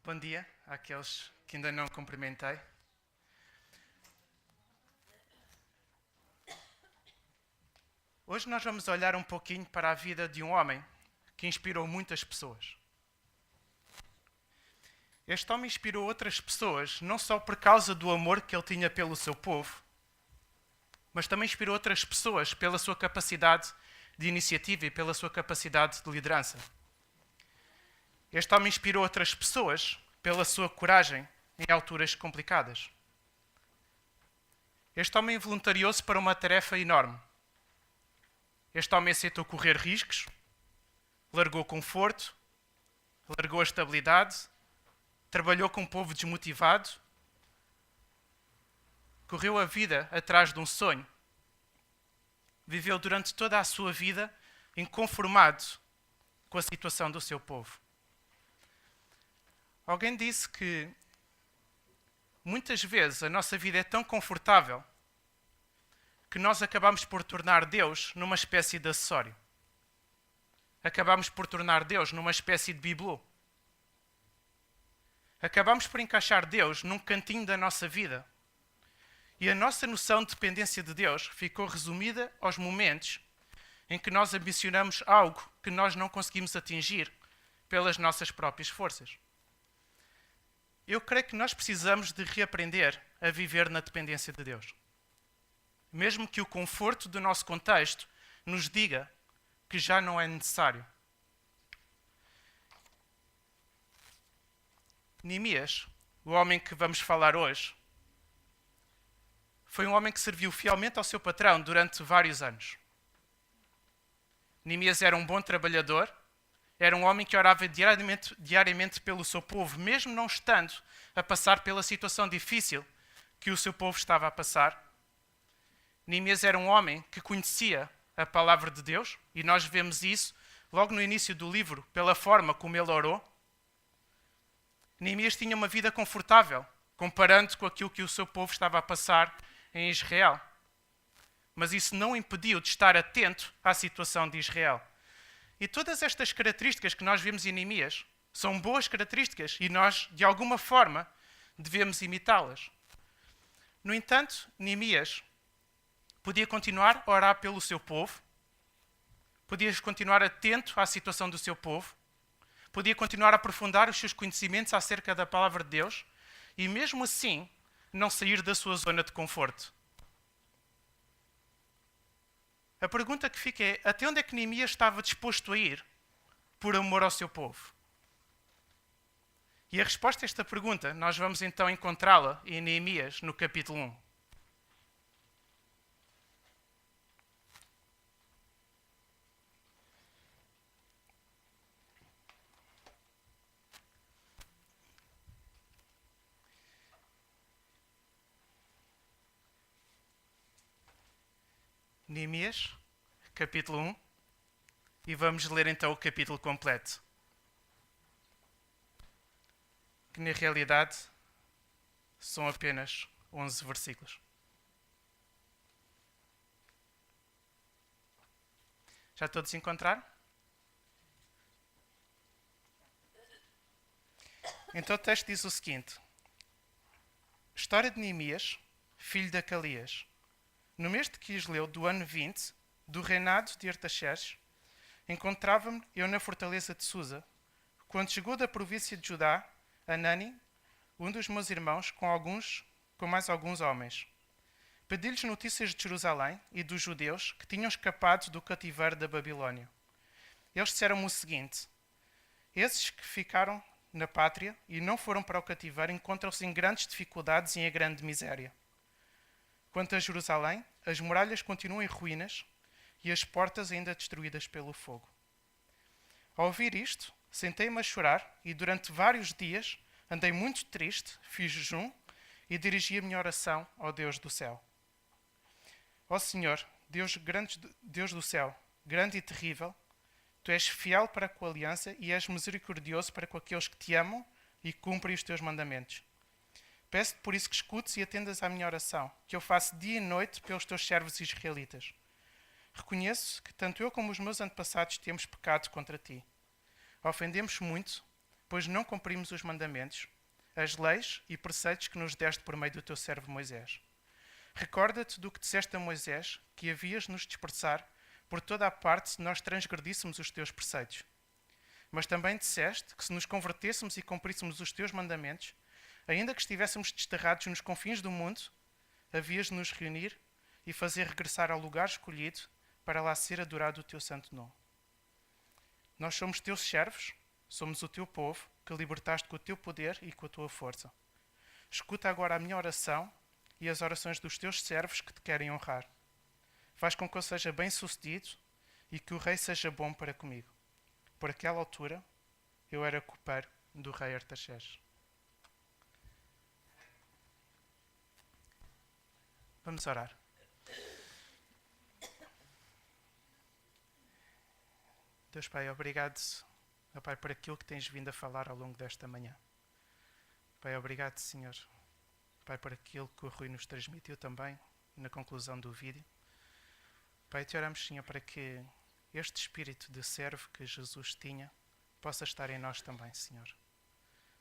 Bom dia àqueles que ainda não cumprimentei. Hoje nós vamos olhar um pouquinho para a vida de um homem que inspirou muitas pessoas. Este homem inspirou outras pessoas não só por causa do amor que ele tinha pelo seu povo, mas também inspirou outras pessoas pela sua capacidade de iniciativa e pela sua capacidade de liderança. Este homem inspirou outras pessoas pela sua coragem em alturas complicadas. Este homem voluntariou-se para uma tarefa enorme. Este homem aceitou correr riscos, largou conforto, largou a estabilidade, trabalhou com um povo desmotivado, correu a vida atrás de um sonho, viveu durante toda a sua vida inconformado com a situação do seu povo. Alguém disse que muitas vezes a nossa vida é tão confortável que nós acabamos por tornar Deus numa espécie de acessório. Acabamos por tornar Deus numa espécie de bibelô. Acabamos por encaixar Deus num cantinho da nossa vida. E a nossa noção de dependência de Deus ficou resumida aos momentos em que nós ambicionamos algo que nós não conseguimos atingir pelas nossas próprias forças. Eu creio que nós precisamos de reaprender a viver na dependência de Deus. Mesmo que o conforto do nosso contexto nos diga que já não é necessário. Neemias, o homem que vamos falar hoje, foi um homem que serviu fielmente ao seu patrão durante vários anos. Neemias era um bom trabalhador, era um homem que orava diariamente pelo seu povo, mesmo não estando a passar pela situação difícil que o seu povo estava a passar. Neemias era um homem que conhecia a palavra de Deus, e nós vemos isso logo no início do livro, pela forma como ele orou. Neemias tinha uma vida confortável, comparando com aquilo que o seu povo estava a passar em Israel. Mas isso não o impediu de estar atento à situação de Israel. E todas estas características que nós vemos em Neemias são boas características e nós, de alguma forma, devemos imitá-las. No entanto, Neemias podia continuar a orar pelo seu povo, podia continuar atento à situação do seu povo, podia continuar a aprofundar os seus conhecimentos acerca da palavra de Deus e, mesmo assim, não sair da sua zona de conforto. A pergunta que fica é, até onde é que Neemias estava disposto a ir por amor ao seu povo? E a resposta a esta pergunta, nós vamos então encontrá-la em Neemias, no capítulo 1. Neemias, capítulo 1, e vamos ler então o capítulo completo. Que na realidade são apenas 11 versículos. Já todos encontraram? Então o texto diz o seguinte: História de Neemias, filho de Acalias. No mês de Quisleu, do ano 20, do reinado de Artaxerxes, encontrava-me eu na fortaleza de Susa, quando chegou da província de Judá, Anani, um dos meus irmãos, com mais alguns homens. Pedi-lhes notícias de Jerusalém e dos judeus que tinham escapado do cativeiro da Babilônia. Eles disseram-me o seguinte: esses que ficaram na pátria e não foram para o cativeiro encontram-se em grandes dificuldades e em grande miséria. Quanto a Jerusalém, as muralhas continuam em ruínas e as portas ainda destruídas pelo fogo. Ao ouvir isto, sentei-me a chorar e durante vários dias andei muito triste, fiz jejum e dirigi a minha oração ao Deus do céu. Ó Senhor, Deus do céu, grande e terrível, Tu és fiel para com a aliança e és misericordioso para com aqueles que te amam e cumprem os teus mandamentos. Peço-te por isso que escutes e atendas à minha oração, que eu faço dia e noite pelos teus servos israelitas. Reconheço que tanto eu como os meus antepassados temos pecado contra ti. Ofendemos muito, pois não cumprimos os mandamentos, as leis e preceitos que nos deste por meio do teu servo Moisés. Recorda-te do que disseste a Moisés, que havias nos dispersar por toda a parte se nós transgredíssemos os teus preceitos. Mas também disseste que se nos convertêssemos e cumpríssemos os teus mandamentos, ainda que estivéssemos desterrados nos confins do mundo, havias de nos reunir e fazer regressar ao lugar escolhido para lá ser adorado o teu santo nome. Nós somos teus servos, somos o teu povo, que libertaste com o teu poder e com a tua força. Escuta agora a minha oração e as orações dos teus servos que te querem honrar. Faz com que eu seja bem-sucedido e que o rei seja bom para comigo. Por aquela altura, eu era copeiro do rei Artaxerxes. Vamos orar. Deus Pai, obrigado, Pai, por aquilo que tens vindo a falar ao longo desta manhã. Pai, obrigado, Senhor, Pai, por aquilo que o Rui nos transmitiu também na conclusão do vídeo. Pai, te oramos, Senhor, para que este espírito de servo que Jesus tinha possa estar em nós também, Senhor.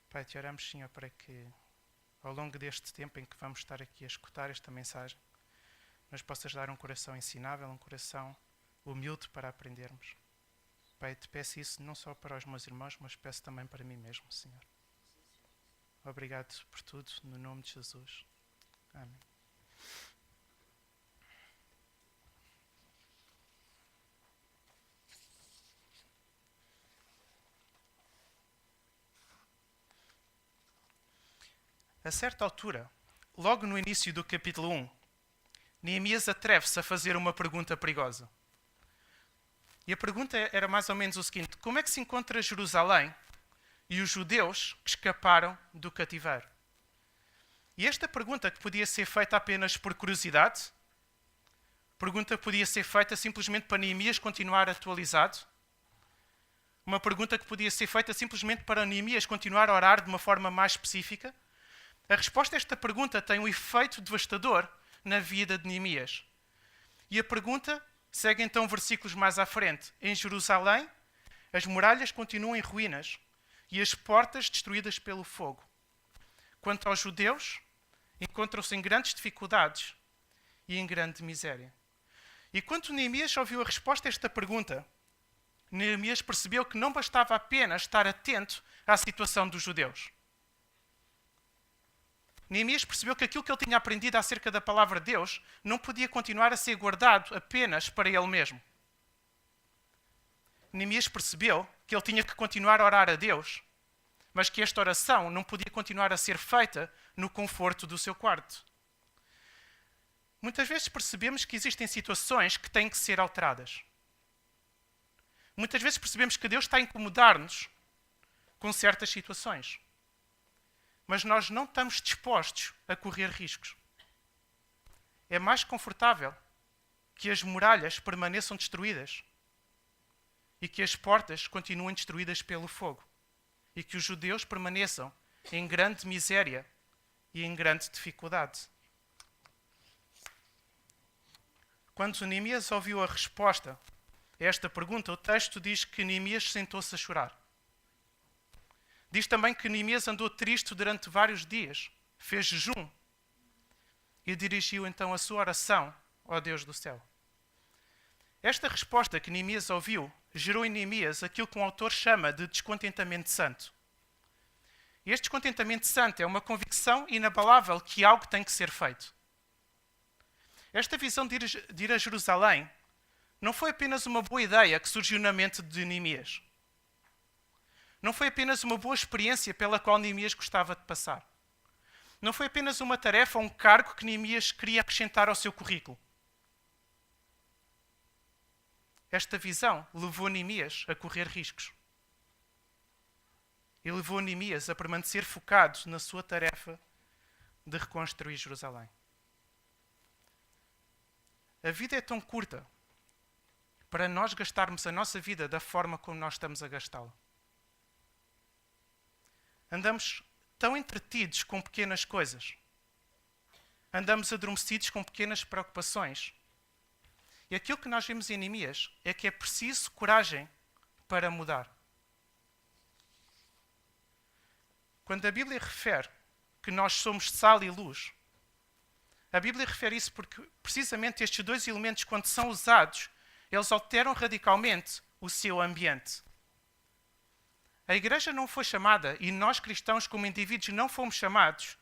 Pai, te oramos, Senhor, para que ao longo deste tempo em que vamos estar aqui a escutar esta mensagem, nos possas dar um coração ensinável, um coração humilde para aprendermos. Pai, te peço isso não só para os meus irmãos, mas peço também para mim mesmo, Senhor. Obrigado por tudo, no nome de Jesus. Amém. A certa altura, logo no início do capítulo 1, Neemias atreve-se a fazer uma pergunta perigosa. E a pergunta era mais ou menos o seguinte: como é que se encontra Jerusalém e os judeus que escaparam do cativeiro? E esta pergunta, que podia ser feita apenas por curiosidade, pergunta que podia ser feita simplesmente para Neemias continuar atualizado, uma pergunta que podia ser feita simplesmente para Neemias continuar a orar de uma forma mais específica, a resposta a esta pergunta tem um efeito devastador na vida de Neemias. E a pergunta segue então versículos mais à frente. Em Jerusalém, as muralhas continuam em ruínas e as portas destruídas pelo fogo. Quanto aos judeus, encontram-se em grandes dificuldades e em grande miséria. E quando Neemias ouviu a resposta a esta pergunta, Neemias percebeu que não bastava apenas estar atento à situação dos judeus. Neemias percebeu que aquilo que ele tinha aprendido acerca da palavra de Deus não podia continuar a ser guardado apenas para ele mesmo. Neemias percebeu que ele tinha que continuar a orar a Deus, mas que esta oração não podia continuar a ser feita no conforto do seu quarto. Muitas vezes percebemos que existem situações que têm que ser alteradas. Muitas vezes percebemos que Deus está a incomodar-nos com certas situações. Mas nós não estamos dispostos a correr riscos. É mais confortável que as muralhas permaneçam destruídas e que as portas continuem destruídas pelo fogo e que os judeus permaneçam em grande miséria e em grande dificuldade. Quando Neemias ouviu a resposta a esta pergunta, o texto diz que Neemias sentou-se a chorar. Diz também que Neemias andou triste durante vários dias, fez jejum e dirigiu então a sua oração ao Deus do céu. Esta resposta que Neemias ouviu gerou em Neemias aquilo que um autor chama de descontentamento santo. E este descontentamento santo é uma convicção inabalável que algo tem que ser feito. Esta visão de ir a Jerusalém não foi apenas uma boa ideia que surgiu na mente de Neemias. Não foi apenas uma boa experiência pela qual Neemias gostava de passar. Não foi apenas uma tarefa ou um cargo que Neemias queria acrescentar ao seu currículo. Esta visão levou Neemias a correr riscos. E levou Neemias a permanecer focado na sua tarefa de reconstruir Jerusalém. A vida é tão curta para nós gastarmos a nossa vida da forma como nós estamos a gastá-la. Andamos tão entretidos com pequenas coisas. Andamos adormecidos com pequenas preocupações. E aquilo que nós vemos em Neemias é que é preciso coragem para mudar. Quando a Bíblia refere que nós somos sal e luz, a Bíblia refere isso porque precisamente estes dois elementos, quando são usados, eles alteram radicalmente o seu ambiente. A igreja não foi chamada, e nós cristãos como indivíduos não fomos chamados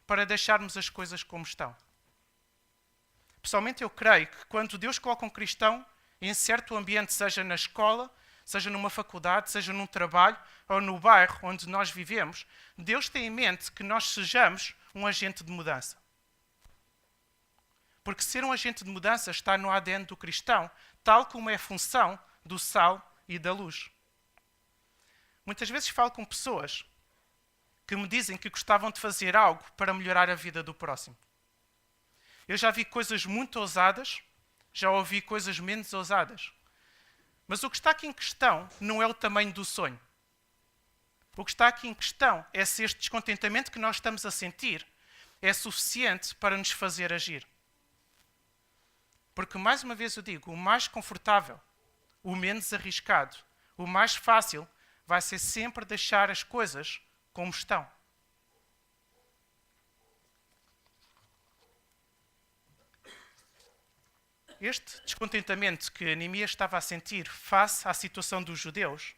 para deixarmos as coisas como estão. Pessoalmente eu creio que quando Deus coloca um cristão em certo ambiente, seja na escola, seja numa faculdade, seja num trabalho ou no bairro onde nós vivemos, Deus tem em mente que nós sejamos um agente de mudança. Porque ser um agente de mudança está no ADN do cristão, tal como é a função do sal e da luz. Muitas vezes falo com pessoas que me dizem que gostavam de fazer algo para melhorar a vida do próximo. Eu já vi coisas muito ousadas, já ouvi coisas menos ousadas. Mas o que está aqui em questão não é o tamanho do sonho. O que está aqui em questão é se este descontentamento que nós estamos a sentir é suficiente para nos fazer agir. Porque, mais uma vez eu digo, o mais confortável, o menos arriscado, o mais fácil vai ser sempre deixar as coisas como estão. Este descontentamento que Neemias estava a sentir face à situação dos judeus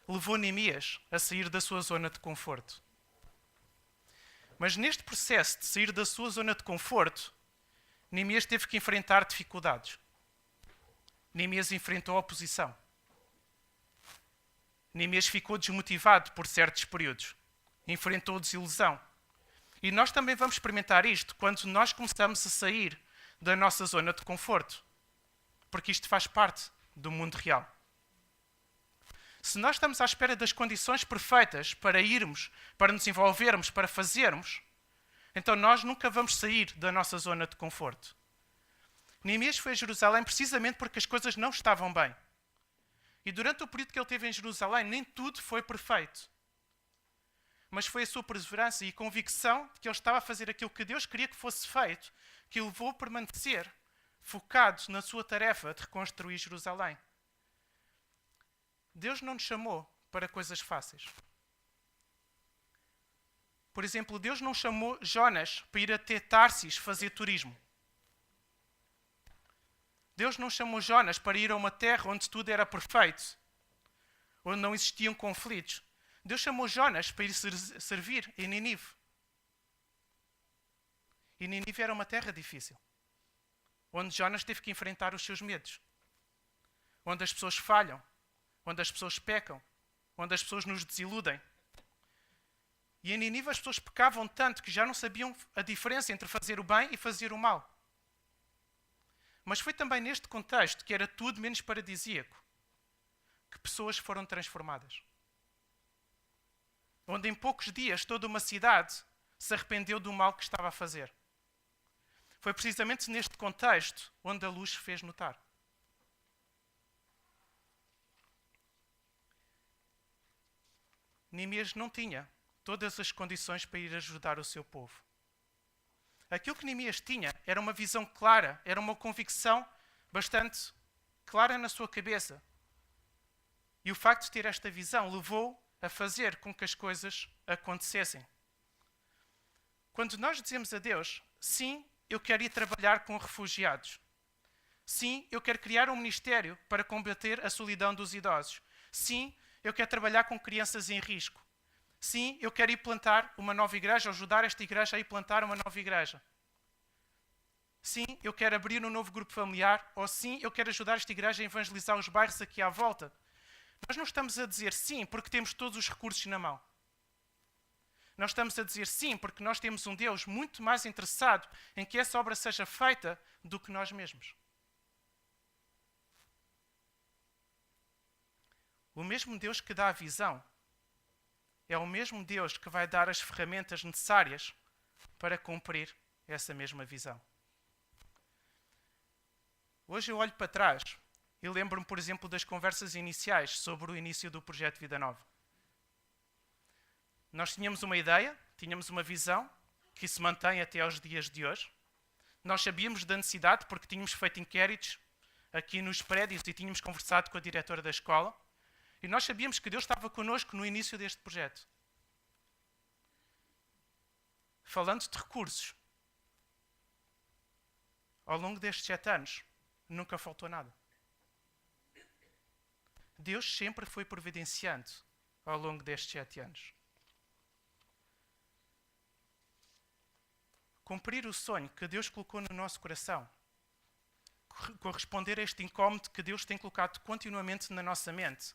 levou Neemias a sair da sua zona de conforto. Mas neste processo de sair da sua zona de conforto, Neemias teve que enfrentar dificuldades. Neemias enfrentou a oposição. Neemias ficou desmotivado por certos períodos. Enfrentou desilusão. E nós também vamos experimentar isto quando nós começamos a sair da nossa zona de conforto. Porque isto faz parte do mundo real. Se nós estamos à espera das condições perfeitas para irmos, para nos envolvermos, para fazermos, então nós nunca vamos sair da nossa zona de conforto. Neemias foi a Jerusalém precisamente porque as coisas não estavam bem. E durante o período que ele teve em Jerusalém, nem tudo foi perfeito. Mas foi a sua perseverança e convicção de que ele estava a fazer aquilo que Deus queria que fosse feito, que o levou a permanecer focado na sua tarefa de reconstruir Jerusalém. Deus não nos chamou para coisas fáceis. Por exemplo, Deus não chamou Jonas para ir até Tarsis fazer turismo. Deus não chamou Jonas para ir a uma terra onde tudo era perfeito, onde não existiam conflitos. Deus chamou Jonas para ir servir em Nínive. E Nínive era uma terra difícil, onde Jonas teve que enfrentar os seus medos, onde as pessoas falham, onde as pessoas pecam, onde as pessoas nos desiludem. E em Nínive as pessoas pecavam tanto que já não sabiam a diferença entre fazer o bem e fazer o mal. Mas foi também neste contexto, que era tudo menos paradisíaco, que pessoas foram transformadas. Onde em poucos dias toda uma cidade se arrependeu do mal que estava a fazer. Foi precisamente neste contexto onde a luz se fez notar. Neemias não tinha todas as condições para ir ajudar o seu povo. Aquilo que Neemias tinha era uma visão clara, era uma convicção bastante clara na sua cabeça. E o facto de ter esta visão levou a fazer com que as coisas acontecessem. Quando nós dizemos a Deus, sim, eu quero ir trabalhar com refugiados. Sim, eu quero criar um ministério para combater a solidão dos idosos. Sim, eu quero trabalhar com crianças em risco. Sim, eu quero ir plantar uma nova igreja, ou ajudar esta igreja a ir plantar uma nova igreja. Sim, eu quero abrir um novo grupo familiar. Ou sim, eu quero ajudar esta igreja a evangelizar os bairros aqui à volta. Nós não estamos a dizer sim porque temos todos os recursos na mão. Nós estamos a dizer sim porque nós temos um Deus muito mais interessado em que essa obra seja feita do que nós mesmos. O mesmo Deus que dá a visão é o mesmo Deus que vai dar as ferramentas necessárias para cumprir essa mesma visão. Hoje eu olho para trás e lembro-me, por exemplo, das conversas iniciais sobre o início do projeto Vida Nova. Nós tínhamos uma ideia, tínhamos uma visão que se mantém até aos dias de hoje. Nós sabíamos da necessidade porque tínhamos feito inquéritos aqui nos prédios e tínhamos conversado com a diretora da escola. E nós sabíamos que Deus estava connosco no início deste projeto. falando de recursos, ao longo destes 7 anos, nunca faltou nada. Deus sempre foi providenciando ao longo destes 7 anos. Cumprir o sonho que Deus colocou no nosso coração, corresponder a este incómodo que Deus tem colocado continuamente na nossa mente,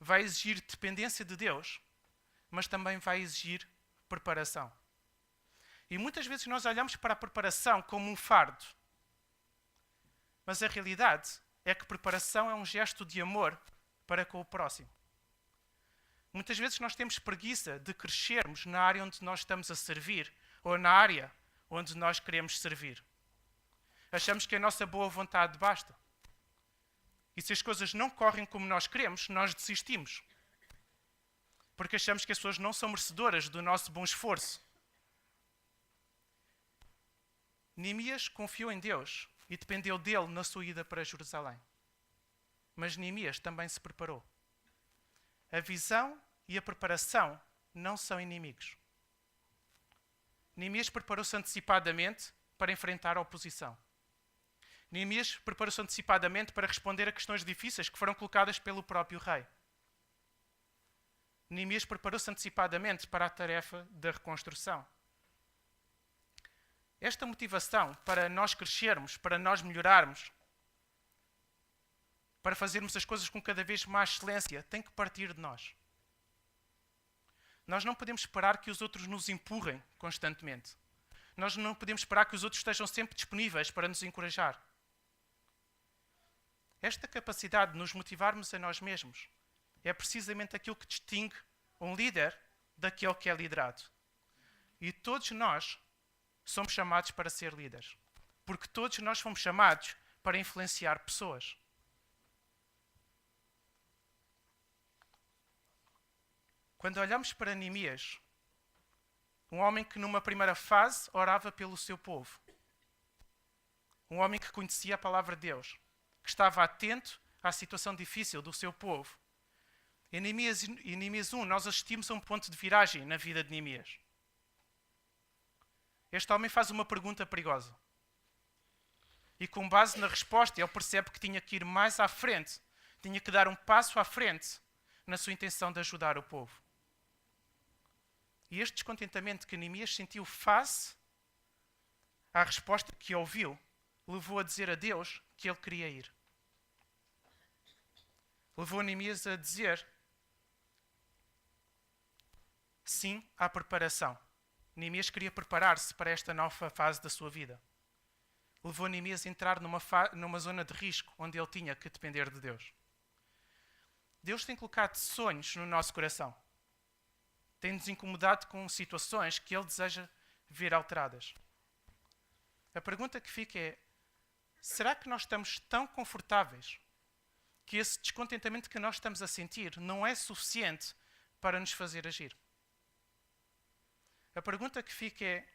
vai exigir dependência de Deus, mas também vai exigir preparação. E muitas vezes nós olhamos para a preparação como um fardo, mas a realidade é que preparação é um gesto de amor para com o próximo. Muitas vezes nós temos preguiça de crescermos na área onde nós estamos a servir ou na área onde nós queremos servir. Achamos que a nossa boa vontade basta. E se as coisas não correm como nós queremos, nós desistimos. Porque achamos que as pessoas não são merecedoras do nosso bom esforço. Neemias confiou em Deus e dependeu dele na sua ida para Jerusalém. Mas Neemias também se preparou. A visão e a preparação não são inimigos. Neemias preparou-se antecipadamente para enfrentar a oposição. Neemias preparou-se antecipadamente para responder a questões difíceis que foram colocadas pelo próprio rei. Neemias preparou-se antecipadamente para a tarefa da reconstrução. Esta motivação para nós crescermos, para nós melhorarmos, para fazermos as coisas com cada vez mais excelência, tem que partir de nós. Nós não podemos esperar que os outros nos empurrem constantemente. Nós não podemos esperar que os outros estejam sempre disponíveis para nos encorajar. Esta capacidade de nos motivarmos a nós mesmos é precisamente aquilo que distingue um líder daquele que é liderado. E todos nós somos chamados para ser líderes. Porque todos nós fomos chamados para influenciar pessoas. Quando olhamos para Neemias, um homem que numa primeira fase orava pelo seu povo. Um homem que conhecia a palavra de Deus, que estava atento à situação difícil do seu povo. Em Neemias 1, nós assistimos a um ponto de viragem na vida de Neemias. Este homem faz uma pergunta perigosa. E com base na resposta, ele percebe que tinha que ir mais à frente, tinha que dar um passo à frente na sua intenção de ajudar o povo. E este descontentamento que Neemias sentiu face à resposta que ouviu, levou a dizer a Deus que ele queria ir. Levou Neemias a dizer sim à preparação. Neemias queria preparar-se para esta nova fase da sua vida. Levou Neemias a entrar numa zona de risco, onde ele tinha que depender de Deus. Deus tem colocado sonhos no nosso coração. Tem-nos incomodado com situações que Ele deseja ver alteradas. A pergunta que fica é: será que nós estamos tão confortáveis que esse descontentamento que nós estamos a sentir não é suficiente para nos fazer agir? A pergunta que fica é: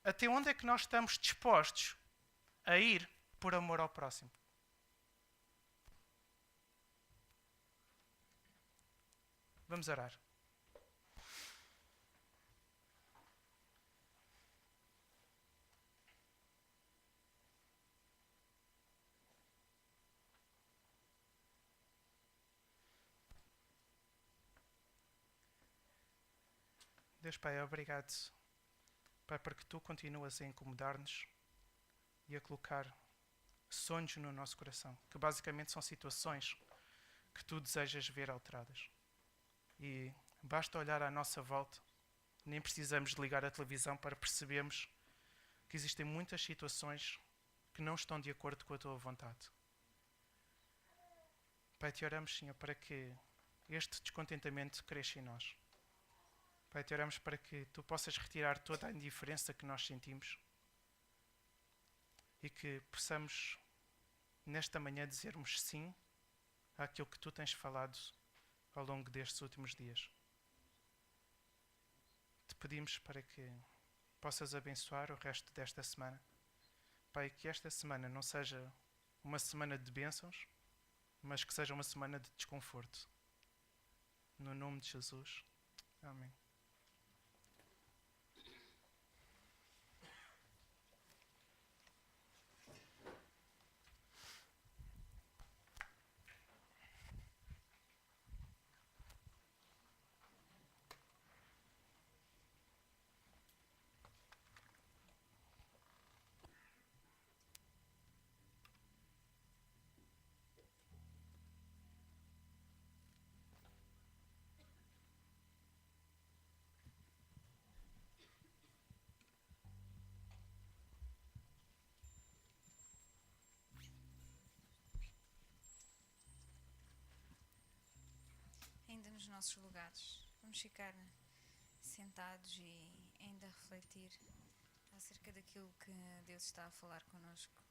até onde é que nós estamos dispostos a ir por amor ao próximo? Vamos orar. Deus Pai, obrigado, Pai, porque Tu continuas a incomodar-nos e a colocar sonhos no nosso coração, que basicamente são situações que Tu desejas ver alteradas. E basta olhar à nossa volta, nem precisamos de ligar a televisão para percebermos que existem muitas situações que não estão de acordo com a Tua vontade. Pai, Te oramos, Senhor, para que este descontentamento cresça em nós. Pai, Te oramos para que Tu possas retirar toda a indiferença que nós sentimos e que possamos, nesta manhã, dizermos sim àquilo que Tu tens falado ao longo destes últimos dias. Te pedimos para que possas abençoar o resto desta semana. Pai, que esta semana não seja uma semana de bênçãos, mas que seja uma semana de desconforto. No nome de Jesus. Amém. nos nossos lugares. Vamos ficar sentados e ainda refletir acerca daquilo que Deus está a falar connosco.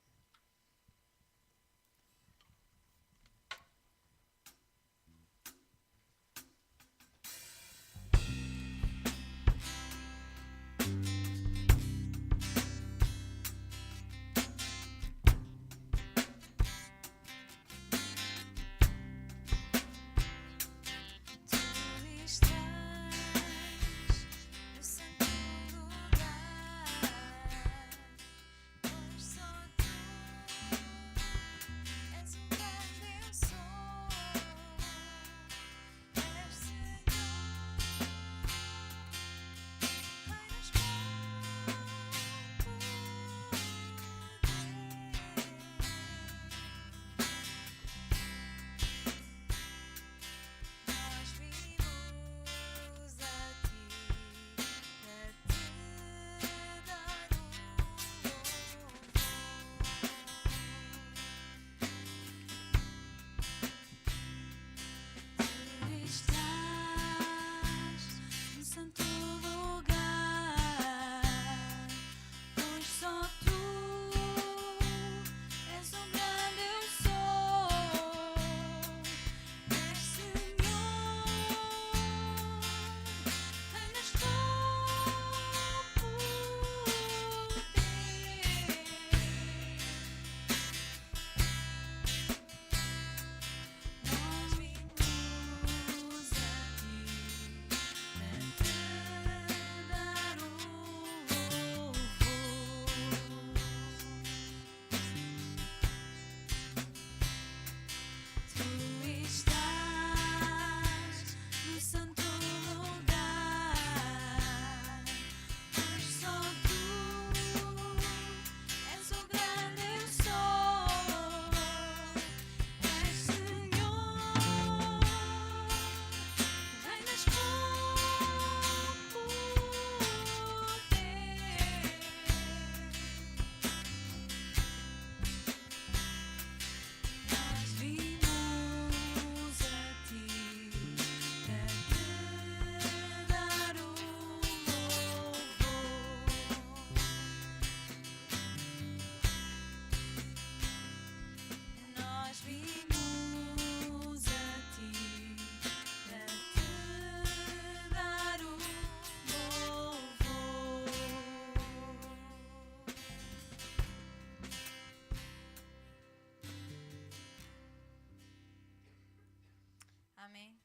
Amém?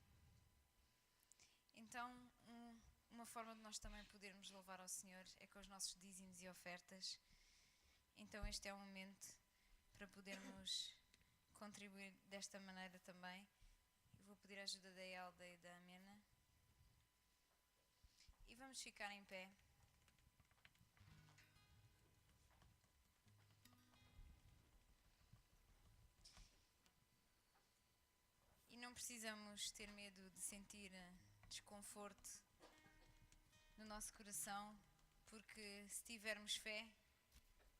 Então, uma forma de nós também podermos louvar ao Senhor é com os nossos dízimos e ofertas. Então este é o momento para podermos contribuir desta maneira também. Eu vou pedir a ajuda da Elda e da Amena. E vamos ficar em pé. E não precisamos ter medo de sentir desconforto no nosso coração, porque se tivermos fé,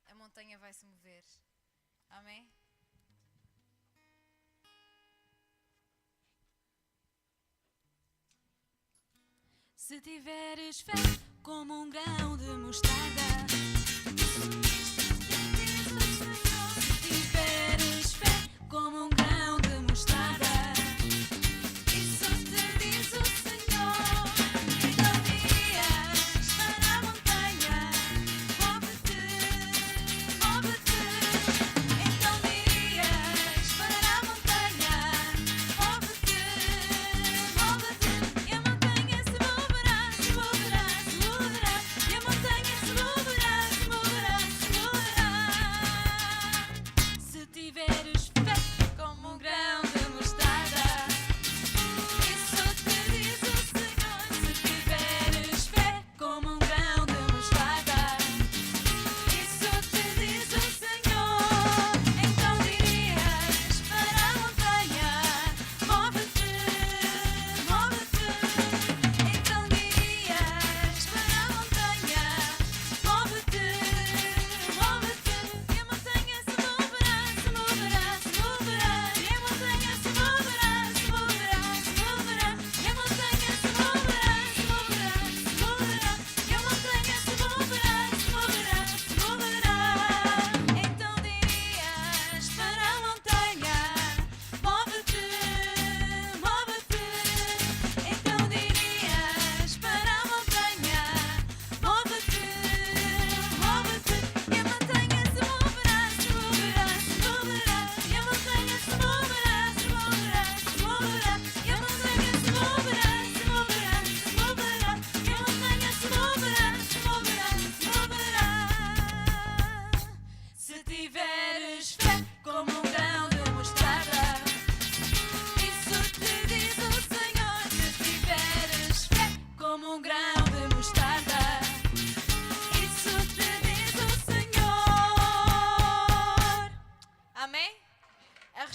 a montanha vai se mover. Amém? Se tiveres fé como um grão de mostarda, se tiveres fé como um grão de mostarda, isso te diz o Senhor. Então dias para a montanha, move-te, move-te. Então dias para a montanha, move-te, move-te. E a montanha se moverá, se moverá, se moverá. E a montanha se moverá,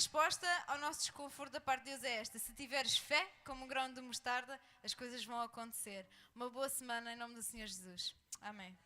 resposta ao nosso desconforto da parte de Deus é esta: se tiveres fé como um grão de mostarda, as coisas vão acontecer. Uma boa semana em nome do Senhor Jesus. Amém.